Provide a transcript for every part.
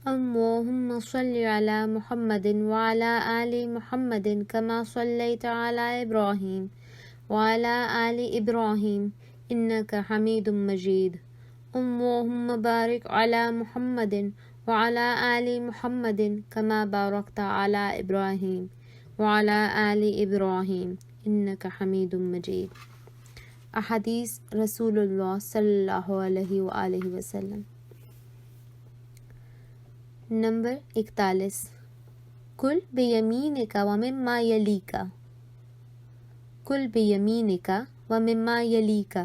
اللهم صل على محمد وعلى آل محمد كما صليت على إبراهيم وعلى آل إبراهيم إنك حميد مجيد. اللهم بارك على محمد وعلى آل محمد كما باركت على إبراهيم وعلى آل إبراهيم إنك حميد مجيد. احادیث رسول اللہ صلی اللہ علیہ وآلہ وسلم. نمبر 41. کل بیمینک ومما یلیک. کل بیمینک ومما یلیک.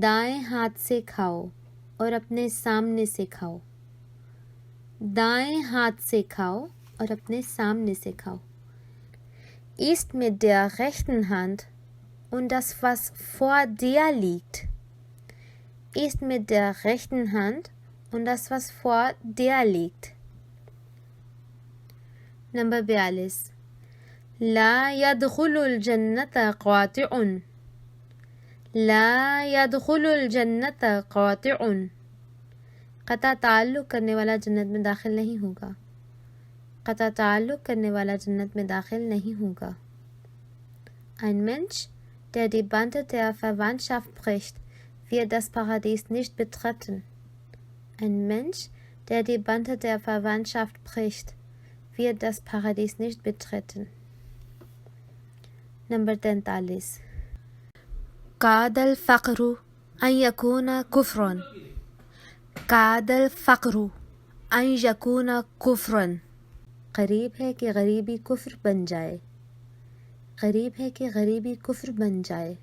دائیں ہاتھ سے کھاؤ اور اپنے سامنے سے کھاؤ. دائیں ہاتھ سے کھاؤ اور اپنے سامنے سے کھاؤ. Isst mit der rechten Hand und das, was vor dir liegt. Isst mit der rechten Hand und das, was vor dir liegt. Number 42. لا يدخل الجنة قاطع. لا يدخل الجنة قاطع. قطع تعلق کرنے والا جنت میں داخل نہیں ہوگا. قطع تعلق کرنے والا جنت میں داخل نہیں ہوگا. Ein Mensch, der die Bande der Verwandtschaft bricht, wird das Paradies nicht betreten. Ein Mensch, der die Bande der Verwandtschaft bricht, wird das Paradies nicht betreten. Number 43. كاد الفقر أن يكون كفرا. كاد الفقر أن يكون كفرا. قریب ہے کہ غریبی کفر بن جائے. قریب ہے کہ غریبی کفر بن جائے.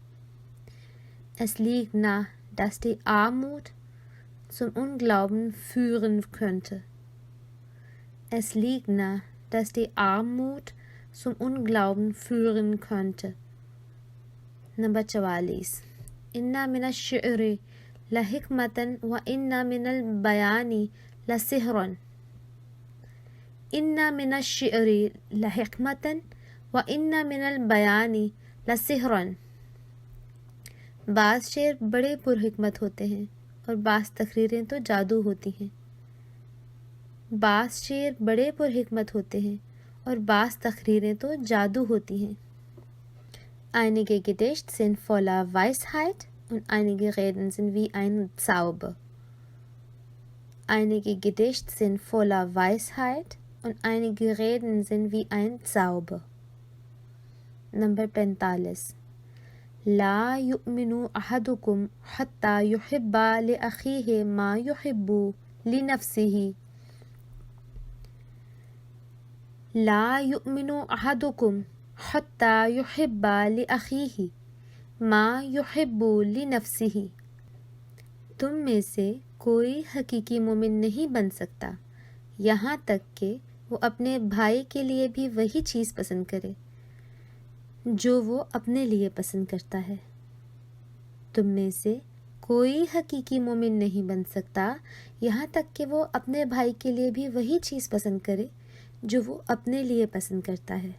Es liegt nah, dass die Armut zum Unglauben führen könnte. Es liegt nah, dass die Armut zum Unglauben führen könnte. Number 44. Inna min ash-shi'ri la hikmatan wa inna min al-bayani la sihran. Inna min ash-shi'ri la hikmatan wa inna min al-bayani la sihran. بعض شعر بڑے پرحکمت ہوتے ہیں اور بعض تقریریں تو جادو ہوتی ہیں. بعض شعر بڑے پرحکمت ہوتے ہیں اور بعض تقریریں تو جادو ہوتی ہیں. Einige Gedichte sind voller Weisheit und einige Reden sind wie ein Zauber. Einige Gedichte sind voller Weisheit und einige Reden sind wie ein Zauber. Number 45. لا يؤمن أحدكم حتى يحب لأخيه ما يحب لنفسه. لا يؤمن أحدكم حتى يحب لأخيه ما يحب لنفسه. تم میں سے کوئی حقیقی مومن نہیں بن سکتا یہاں تک کہ وہ اپنے بھائی کے لیے بھی وہی چیز پسند کرے جو وہ اپنے لیے پسند کرتا ہے. تم میں سے کوئی حقیقی مومن نہیں بن سکتا یہاں تک کہ وہ اپنے بھائی کے لیے بھی وہی چیز پسند کرے جو وہ اپنے لیے پسند کرتا ہے.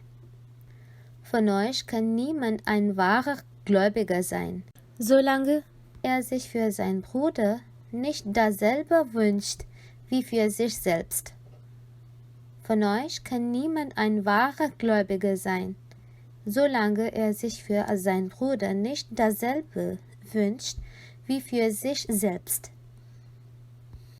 Von euch kann niemand ein wahrer Gläubiger sein, solange er sich für seinen Bruder nicht dasselbe wünscht wie für sich selbst. Von euch kann niemand ein wahrer Gläubiger sein, solange er sich für seinen Bruder nicht dasselbe wünscht wie für sich selbst.